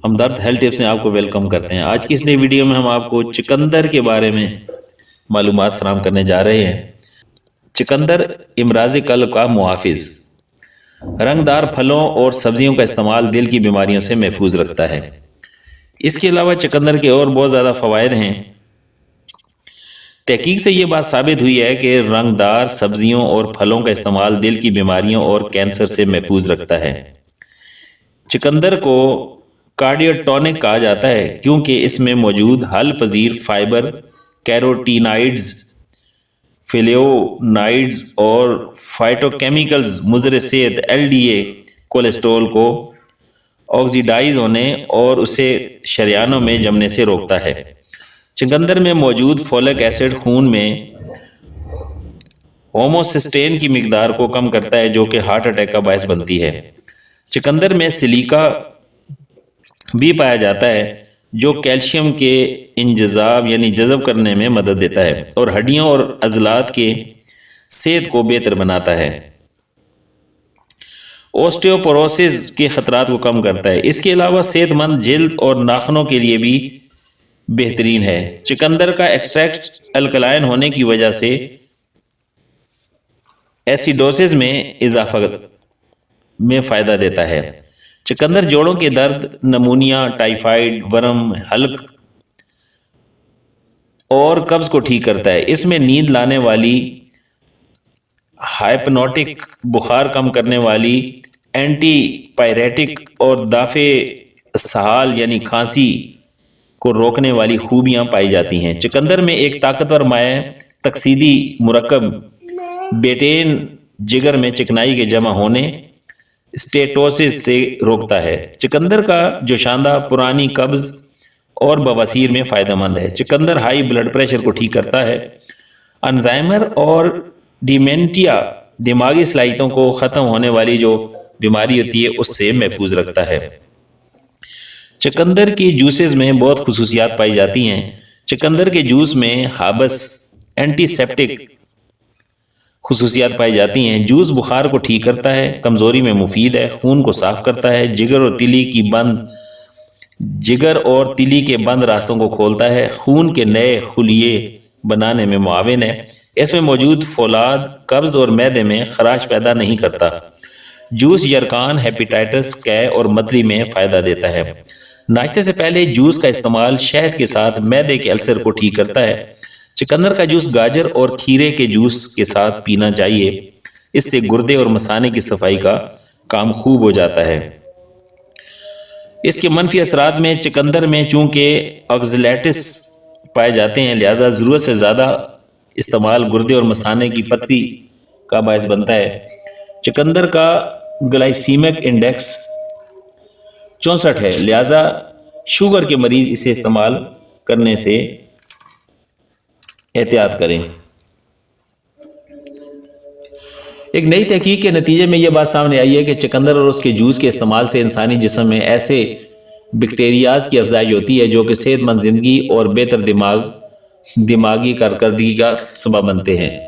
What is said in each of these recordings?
ہمدرد health tips میں آپ کو ویلکم کرتے ہیں۔ آج کی اس نئی ویڈیو میں ہم آپ کو چقندر کے بارے میں معلومات فراہم کرنے جا رہے ہیں۔ چقندر امراض قلب کا محافظ، رنگ دار پھلوں اور سبزیوں کا استعمال دل کی بیماریوں سے محفوظ رکھتا ہے۔ اس کے علاوہ چقندر کے اور بہت زیادہ فوائد ہیں۔ تحقیق سے یہ بات ثابت ہوئی ہے کہ رنگ دار سبزیوں اور پھلوں کا استعمال دل کی بیماریوں اور کینسر سے محفوظ رکھتا ہے۔ چقندر کو کارڈیوٹونک کہا جاتا ہے کیونکہ اس میں موجود حل پذیر فائبر، کیروٹینائڈز، فلیوونائڈز اور فائٹوکیمیکلز مضر صحت LDA کولیسٹرول کو آکسیڈائز ہونے اور اسے شریانوں میں جمنے سے روکتا ہے۔ چقندر میں موجود فولک ایسڈ خون میں ہوموسسٹین کی مقدار کو کم کرتا ہے جو کہ ہارٹ اٹیک کا باعث بنتی ہے۔ چقندر میں سلیکا بھی پایا جاتا ہے جو کیلشیم کے انجذاب یعنی جذب کرنے میں مدد دیتا ہے اور ہڈیوں اور عضلات کے صحت کو بہتر بناتا ہے۔ اوسٹیوپوروسس کے خطرات کو کم کرتا ہے۔ اس کے علاوہ صحت مند جلد اور ناخنوں کے لیے بھی بہترین ہے۔ چقندر کا ایکسٹریکٹ الکلائن ہونے کی وجہ سے ایسیڈوسس میں اضافہ میں فائدہ دیتا ہے۔ چقندر جوڑوں کے درد، نمونیا، ٹائیفائڈ، ورم، حلق اور قبض کو ٹھیک کرتا ہے۔ اس میں نیند لانے والی، ہائپنوٹک، بخار کم کرنے والی، اینٹی پائریٹک اور دافع اسہال یعنی کھانسی کو روکنے والی خوبیاں پائی جاتی ہیں۔ چقندر میں ایک طاقتور مائع تکسیدی مرکب بیٹین جگر میں چکنائی کے جمع ہونے اسٹیٹوسس سے روکتا ہے۔ چقندر کا جوشاندہ پرانی قبض اور بواسیر میں فائدہ مند ہے۔ چقندر ہائی بلڈ پریشر کو ٹھیک کرتا ہے۔ الزائمر اور ڈیمینٹیا دماغی صلاحیتوں کو ختم ہونے والی جو بیماری ہوتی ہے اس سے محفوظ رکھتا ہے۔ چقندر کی جوسز میں بہت خصوصیات پائی جاتی ہیں۔ چقندر کے جوس میں ہابس اینٹی سیپٹک خصوصیات پائی جاتی ہیں۔ جوس بخار کو ٹھیک کرتا ہے، کمزوری میں مفید ہے، خون کو صاف کرتا ہے، جگر اور تیلی کے بند راستوں کو کھولتا ہے، خون کے نئے خلیے بنانے میں معاون ہے۔ اس میں موجود فولاد قبض اور معدے میں خراش پیدا نہیں کرتا۔ جوس یرقان، ہیپیٹائٹس، قے اور متلی میں فائدہ دیتا ہے۔ ناشتے سے پہلے جوس کا استعمال شہد کے ساتھ معدے کے السر کو ٹھیک کرتا ہے۔ چقندر کا جوس گاجر اور کھیرے کے جوس کے ساتھ پینا چاہیے، اس سے گردے اور مثانے کی صفائی کا کام خوب ہو جاتا ہے۔ اس کے منفی اثرات میں چقندر میں چونکہ آکزلیٹس پائے جاتے ہیں لہذا ضرورت سے زیادہ استعمال گردے اور مثانے کی پتھری کا باعث بنتا ہے۔ چقندر کا گلائسیمک انڈیکس 64 ہے لہذا شوگر کے مریض اسے استعمال کرنے سے احتیاط کریں۔ ایک نئی تحقیق کے نتیجے میں یہ بات سامنے آئی ہے کہ چقندر اور اس کے جوس کے استعمال سے انسانی جسم میں ایسے بیکٹیریاز کی افزائش ہوتی ہے جو کہ صحت مند زندگی اور بہتر دماغی کارکردگی کا سبب بنتے ہیں۔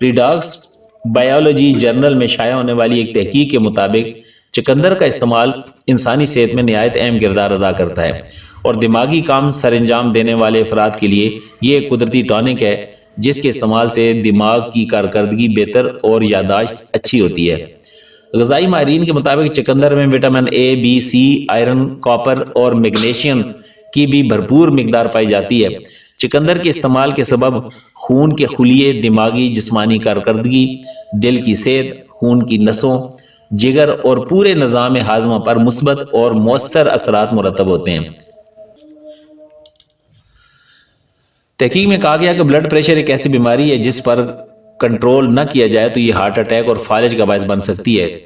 ریڈاکس بائیولوجی جرنل میں شائع ہونے والی ایک تحقیق کے مطابق چقندر کا استعمال انسانی صحت میں نہایت اہم کردار ادا کرتا ہے اور دماغی کام سر انجام دینے والے افراد کے لیے یہ ایک قدرتی ٹانک ہے جس کے استعمال سے دماغ کی کارکردگی بہتر اور یادداشت اچھی ہوتی ہے۔ غذائی ماہرین کے مطابق چقندر میں vitamin A، B، C، iron, copper اور میگنیشیم کی بھی بھرپور مقدار پائی جاتی ہے۔ چقندر کے استعمال کے سبب خون کے خلیے، دماغی جسمانی کارکردگی، دل کی صحت، خون کی نسوں، جگر اور پورے نظام ہاضمہ پر مثبت اور مؤثر اثرات مرتب ہوتے ہیں۔ تحقیق میں کہا گیا کہ بلڈ پریشر ایک ایسی بیماری ہے جس پر کنٹرول نہ کیا جائے تو یہ ہارٹ اٹیک اور فالج کا باعث بن سکتی ہے،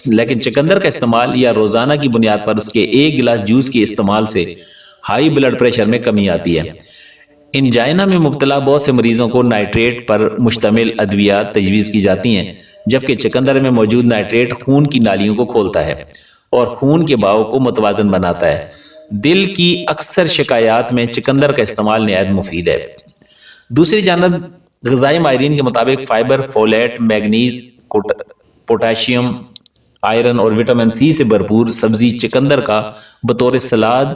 لیکن چقندر کا استعمال یا روزانہ کی بنیاد پر اس کے ایک گلاس جوس کے استعمال سے ہائی بلڈ پریشر میں کمی آتی ہے۔ انجائنا میں مبتلا بہت سے مریضوں کو نائٹریٹ پر مشتمل ادویات تجویز کی جاتی ہیں، جبکہ چقندر میں موجود نائٹریٹ خون کی نالیوں کو کھولتا ہے اور خون کے بہاؤ کو متوازن بناتا ہے۔ دل کی اکثر شکایات میں چقندر کا استعمال نہایت مفید ہے۔ دوسری جانب غذائی ماہرین کے مطابق فائبر، فولیٹ، میگنیز، پوٹاشیم آئرن اور وٹامن سی سے بھرپور سبزی چقندر کا بطور سلاد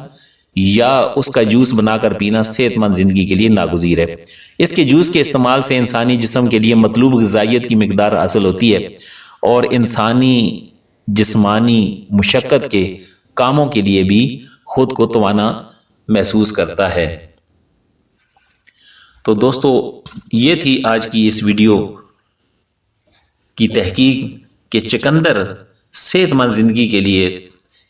یا اس کا جوس بنا کر پینا صحت مند زندگی کے لیے ناگزیر ہے۔ اس کے جوس کے استعمال سے انسانی جسم کے لیے مطلوب غذائیت کی مقدار حاصل ہوتی ہے اور انسانی جسمانی مشقت کے کاموں کے لیے بھی خود کو توانا محسوس کرتا ہے۔ تو دوستو، یہ تھی آج کی اس ویڈیو کی تحقیق کہ چقندر صحت مند زندگی کے لیے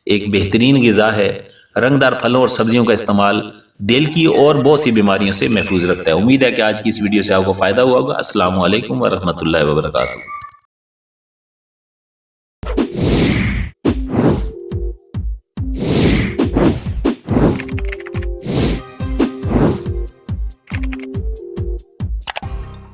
ایک بہترین غذا ہے۔ رنگدار پھلوں اور سبزیوں کا استعمال دل کی اور بہت سی بیماریوں سے محفوظ رکھتا ہے۔ امید ہے کہ آج کی اس ویڈیو سے آپ کو فائدہ ہوا ہوگا۔ السلام علیکم ورحمۃ اللہ وبرکاتہ۔